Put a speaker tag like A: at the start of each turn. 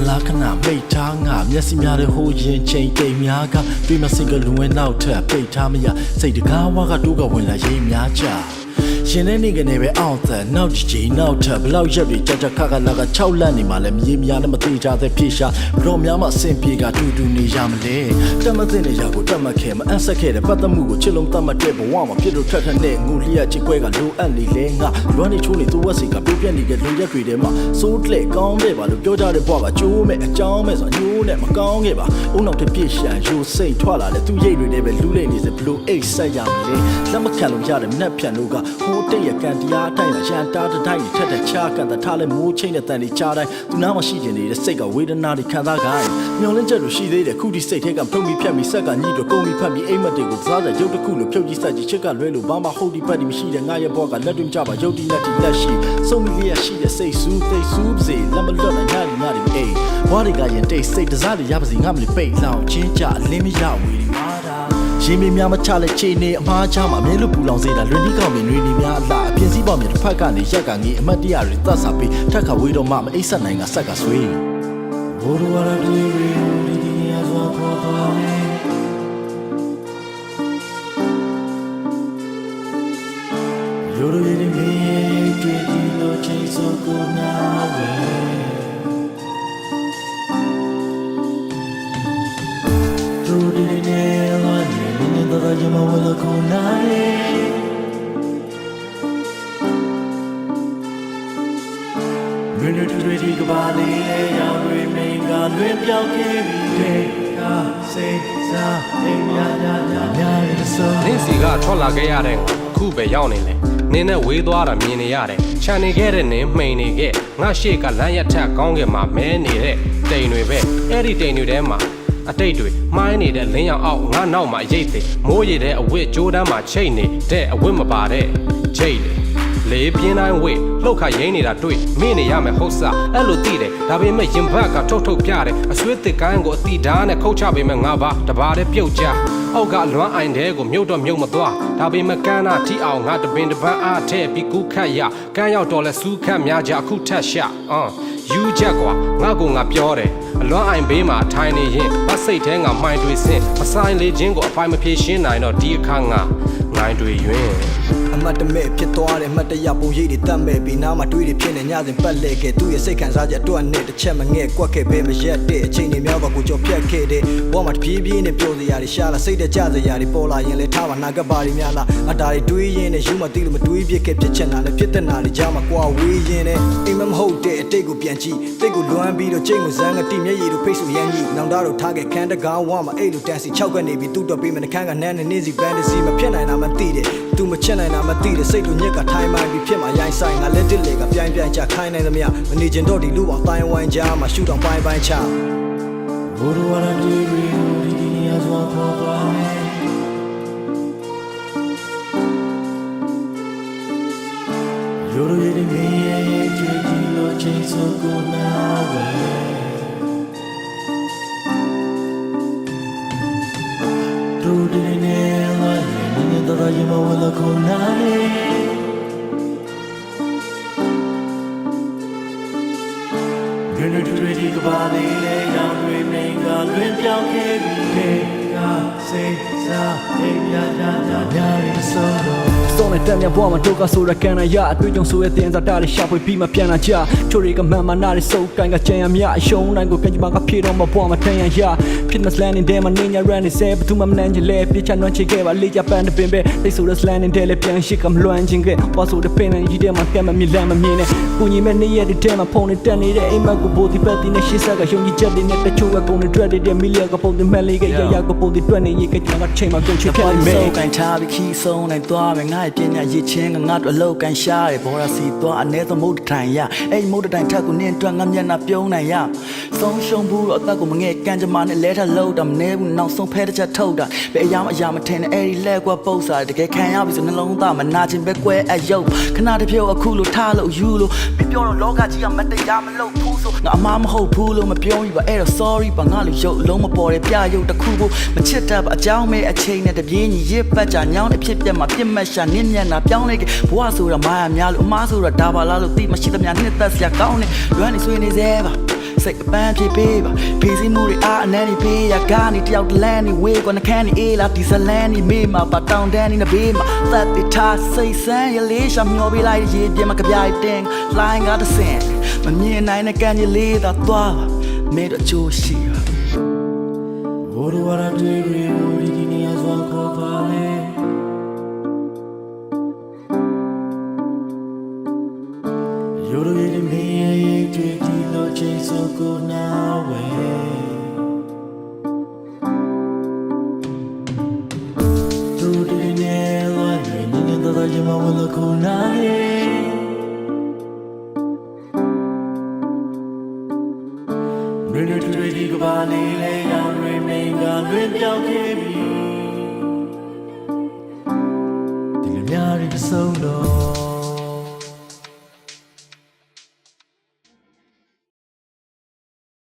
A: လားခဏမိတ်ထားငါမျက်စိများတဲ့ဟိုရင်ချိန်တိမ်များကတွေးမစင်ကလူဝင်နောက်ထပ်ပိတ်ထားမရစိတ်တကားဝါကတိုးကဝင်လာရေးများကြရှင်တဲ့နေကနေပဲအောင်သက်နောက်ကြီးနောက်ထပ်ဘလောက်ရက်တွေကြကြခခလာက6လက်နေမှလည်းမြေများနဲ့မသေးကြတဲ့ဖြစ်ရှာဘရောများမှအဆင်ပြေကတူတူနေရမလဲတတ်မသိနေရကိုတတ်မခဲမအပ်ဆက်ခဲ့တဲ့ပတ်သက်မှုကိုချစ်လုံးတတ်မတဲ့ဘဝမှာဖြစ်လို့ထက်ထက်နဲ့ငိုလျက်ချစ်ခွဲကလိုအပ်နေလဲငါလွမ်းနေချိုးနေသူ့ဝက်စီကပြပြနေတဲ့လူရက်တွေထဲမှာစိုးတလက်ကောင်းခဲ့ပါလို့ပြောကြတဲ့ဘဝကကျိုးမဲ့အကြောင်းမဲ့ဆိုညိုးနဲ့မကောင်းခဲ့ပါအုံနောက်တစ်ပြည့်ရှန်ရိုးစိတ်ထွက်လာတဲ့သူ့ရိတ်တွေနဲ့ပဲလူလိမ့်နေစဘလို့အိတ်ဆက်ရမလဲလက်မခံလို့ရတဲ့နှက်ဖြန်တို့ကဟိုတိတ်ရကန်တရားတိုင်းရန်တာတတိုင်းထက်တဲ့ချာကန်တဲ့ထားလဲမိုးချင်းတဲ့တန်တွေချားတိုင်းသူနာမရှိကျင်နေတဲ့စိတ်ကဝေဒနာတွေခံစားခိုင်းမျောလင်းချက်လို့ရှိသေးတယ်ခုဒီစိတ်ထဲကဖုံပြီးဖြတ်ပြီးဆက်ကညှိတော့ကုန်ပြီးဖတ်ပြီးအိမ်မက်တွေကိုစားတဲ့ရုပ်တစ်ခုလို့ဖြုတ်ကြည့်စက်ကြည့်ချစ်ကလွဲလို့ဘာမှဟုတ်ဒီပတ်ဒီမရှိတဲ့ငါရဲ့ဘောကလက်တွင်ကြပါရုပ်ဒီလက်ဒီလက်ရှိစုံမီလေးရရှိတဲ့စိတ်ဆူးသိဆူးစေလက်မလွတ်နိုင်ညနေအိမ်ဘွားတွေကရင်တိတ်စိတ်တစားတွေရပါစီငါမလေးပိတ်လောင်ချင်းကြအလင်းမရဝေးမာတာရင်မများမချလက်ချေနေအမားချမှာမြဲလို့ပူလောင်စေတာလွင်ဒီကောင်မြင်တွေနေများအလားအပြင်းစည်းပေါမြေတစ်ဖက်ကနေရက်ကငေးအမတ်တရတွေသတ်စားပြီးထက်ခါဝေးတော့မှမအိတ်ဆက်နိုင်ကဆက်ကဆွေးဘိုးတော်ရတဲ့ရီဒီဒီနီယာဇောခေါ်တော်နေရိုးရိုးရည်မင်းတွေ့ဒီလိုချစ်စောကိုနာဝဲတို့ဒီနေလာနေတော့ကြမဝလကိုနာလေလွင်တွေဒီကပါလေးရောင်တွေမင်းကလွင်ပြောင်းခဲ့ပြီးတဲ့ကစိတ်စားအိမ်များရဆို
B: နင်းစီကထွက်လာခဲ့ရတဲ့ခုပဲရောက်နေလေနင်းနဲ့ဝေးသွားတာမြင်နေရတယ်ခြံနေခဲ့တဲ့နင်းမှိန်နေခဲ့ငါရှေ့ကလမ်းရက်ထက်ကောင်းကင်မှာမဲနေတဲ့တိမ်တွေပဲအဲ့ဒီတိမ်တွေထဲမှာအတိတ်တွေမှားနေတဲ့လင်းရောင်အောက်ငါနောက်မှာရိတ်တယ်မိုးရည်တဲ့အဝတ်ကြိုးတန်းမှာချိတ်နေတဲ့အဝတ်မပါတဲ့ချိတ်လေပြင်းတိုင်းဝေးလှုပ်ခါရင်းနေတာတွေ့မိနေရမယ်ဟုတ်စားအဲ့လိုသိတယ်ဒါပေမဲ့ရင်ဘတ်ကထုတ်ပြတယ်အဆွေးတစ်ကိုင်းကိုအတီဓာတ်နဲ့ခုတ်ချပေးမယ်ငါပါတပါးတဲ့ပြုတ်ကြအောက်ကလွမ်းအိုင်တဲ့ကိုမြုပ်တော့မြုပ်မသွားဒါပေမဲ့ကန်းနာထိအောင်ငါတပင်တပန်းအားထဲပြီးကူးခတ်ရကန်းရောက်တော့လဲစူးခတ်များကြအခုထက်ရှာယူချက်ကွာငါကငါပြောတယ်အလွမ်းအိုင်ဘေးမှာထိုင်နေရင်ဗတ်စိတ်ထဲငါမှိုင်တွေစင်အဆိုင်လေးချင်းကိုအဖိုင်မဖြေရှင်းနိုင်တော့ဒီအခါငါငိုင်းတွေယွင်း
C: အမတ်တမဲ့ဖြစ်သွားတယ်မှတ်တရပုံရိပ်တွေတတ်မဲ့ပြီးနားမှာတွေးတွေဖြစ်နေညစဉ်ပတ်လဲခဲ့သူ့ရဲ့စိတ်ခံစားချက်အတွက်နဲ့တစ်ချက်မငဲ့ကွက်ခဲ့ပဲမရက်တဲ့အချိန်တွေများကကိုကြော်ဖြတ်ခဲ့တယ်ဘောမှာတပြေးပြေးနဲ့ပြောစရာတွေရှာလာစိတ်တကြစရာတွေပေါ်လာရင်လဲထားပါနာကပါတွေများလာအတားတွေတွေးရင်နဲ့ယူမသိလို့မတွေးပြခဲ့ဖြစ်ချင်တာလည်းဖြစ်တဲ့နာတွေကြားမှာကွာဝေးရင်နဲ့အိမ်မဟုတ်တဲ့အတိတ်ကိုပြန်ကြည့်တိတ်ကိုလွမ်းပြီးတော့ချိန်ကိုဇန်းကတိမျက်ရည်တို့ဖိတ်ဆိုရမ်းကြီးနောင်တတို့ထားခဲ့ခန်းတကားဝါမှာအဲ့လိုတန်စီ6ကနေပြီးသူ့တော့ပေးမယ်နှခမ်းကနန်းနဲ့နေစီပန်းတစီမဖြစ်နိုင်တာမသိတယ်သူမချစ်နိုင်တာမသိတဲ့စိတ်တို့ညက်ကထိုင်းမှန်ပြီးဖြစ်မှာရိုင်းဆိုင်ငါလက်တစ်လေကပြိုင်ချခိုင်းနိုင်သမျှမနေချင်တော့ဒီလူပေါင်းတိုင်းဝိုင်းကြားမှာရှူတောင်ပိုင်းချဘိုးတော်ရတဲ့ရီဒီနီယာဇောခေါ်တော်နေရိုးရိုးရည်မင်းရဲ့ကြွေးဒီလိုချစ်စောကိုနာဝဲတို့ဒီနေလာနေတော့ကြမဝလကိုနာလေလွင်တွေဒီကပါလေးရောင်တွေမင်းကလွင်ပြောင်းခဲ့ပြီးတဲ့ကစိတ်စားအိမ်များရဆိုစောနဲ့တန်မြဘွားမှာတော့ကဆိုရကန်နာရအတွေ့အကြုံဆိုရတဲ့တင်စားတာတွေရှာဖွေပြီးမှပြန်လာကြချိုတွေကမှန်မှနာတွေစုပ်ကန်ကကြံရမြအရှုံးနိုင်ကိုကင်ကြမှာကဖြေတော့မဘွားမှာတန်ရရဖြစ်မစလန်နေတဲ့မနေညာရန်နေစေဘသူမှမနိုင်ကြလေပြချနွမ်းချေခဲ့ပါလေကြပန်တဲ့ပင်ပဲသိဆိုရစလန်နေတဲ့လေပြန်ရှိကမလွမ်းချင်းခဲ့ဘွားဆိုတဲ့ပင်နဲ့ကြီးတဲ့မှာကဲမမြလမ်းမမြင်နဲ့ကိုညီမဲ့နေရတဲ့တဲမှာဖုန်းနဲ့တက်နေတဲ့အိမ်မက်ကိုဘိုဒီပတ်တင်းနဲ့ရှေ့ဆက်ကယုံကြည်ချက်တွေနဲ့တချို့ကကုန်တွေတွေ့တဲ့မီလီယာကပုံတွေမဲ့လေးကရရကပုံတွေတွေ့နေရကကျွန်တော်ချိန်မှာကုန်ချဖြစ်နေမယ်ကန်ထားပြီးခီးဆုံးနိုင်သွားမယ်ငါ့ရဲ့ပညာရည်ချင်းကငါ့တို့အလောက်ကန်ရှားတယ်ဘောရစီသွားအ ਨੇ သမုတ်ထိုင်ရအဲ့မုတ်တိုင်ထက်ကိုနင်းတွန်းငါမျက်နှာပြုံးနိုင်ရဆုံးရှုံးဘူးတော့အသက်ကိုမငဲ့ကန်ကြမှာနဲ့လဲထလောက်တာမနေဘူးနောက်ဆုံးဖဲတစ်ချက်ထုတ်တာဘယ်အရာမထင်နဲ့အဲ့ဒီလက်ကွာပုတ်စားတကယ်ခံရပြီဆိုနှလုံးသားမနာချင်ပဲကွဲအယုတ်ခဏတစ်ဖြုတ်အခုလိုထားလို့ယူလို့မပြောတော့လောကကြီးကမတရားမလုပ်ဘူးဆိုငါအမားမဟုတ်ဘူးလို့မပြောဘူးပါအဲ့တော့ sorry ပါငါလို့ရုပ်လုံးမပေါ်တယ်ပြရုပ်တစ်ခုဖို့မချစ်တတ်ပါအကြောင်းမဲ့
D: တဲ့အချိန်နဲ့တပြေးညီရစ်ပတ်ကြညောင်းတဲ့ဖြစ်ပြက်မှာပြစ်မှတ်ရှာနင့်မျက်နှာပြောင်းလိုက်ဘဝဆိုတာမာယာများလို့အမားဆိုတာဒါပါလားလို့သိမရှိသမျှနှစ်သက်စရာကောင်းနေလွမ်းနေဆွေးနေသေးပါစိတ်အပန်းဖြစ်ပေးပါဖေးစည်းမှုတွေအားအနမ်းနေပေးရကနေတယောက်တလန်းနေဝေးကွာနှခမ်းနေအေးလာဒီဇလန်နေမေးမှာပါတောင်တန်းနေနဘေးမှာသက်တထားစိတ်ဆန်းရလေးရှာမျောပေးလိုက်ရေပြမှာကြပြိုင်တင်လိုင်းကားတစ်စင်မမြင်နိုင်တဲ့ကံကြီးလေးသာသွားပါမဲတော့ချိုးရှိပါ
C: ဘိုးတော်ဝါဒတွေဒီနေ့အစွာခေါ်ပါလေရိုးရိုးရည်မင်းရဲ့တွေ့ဒီလိုချိန်ဆိုကိုနာဝဲသူဒီနေ့လာရင်နင်းတော့ကြမှာဝလို့ကိုနာရဲ့လွင်တွေဒီကဘာလေးလေရောင်တွေမင်းကလွင်ပြောင်းခဲ့ပြီဒီလိုများတွေဆုံးတော့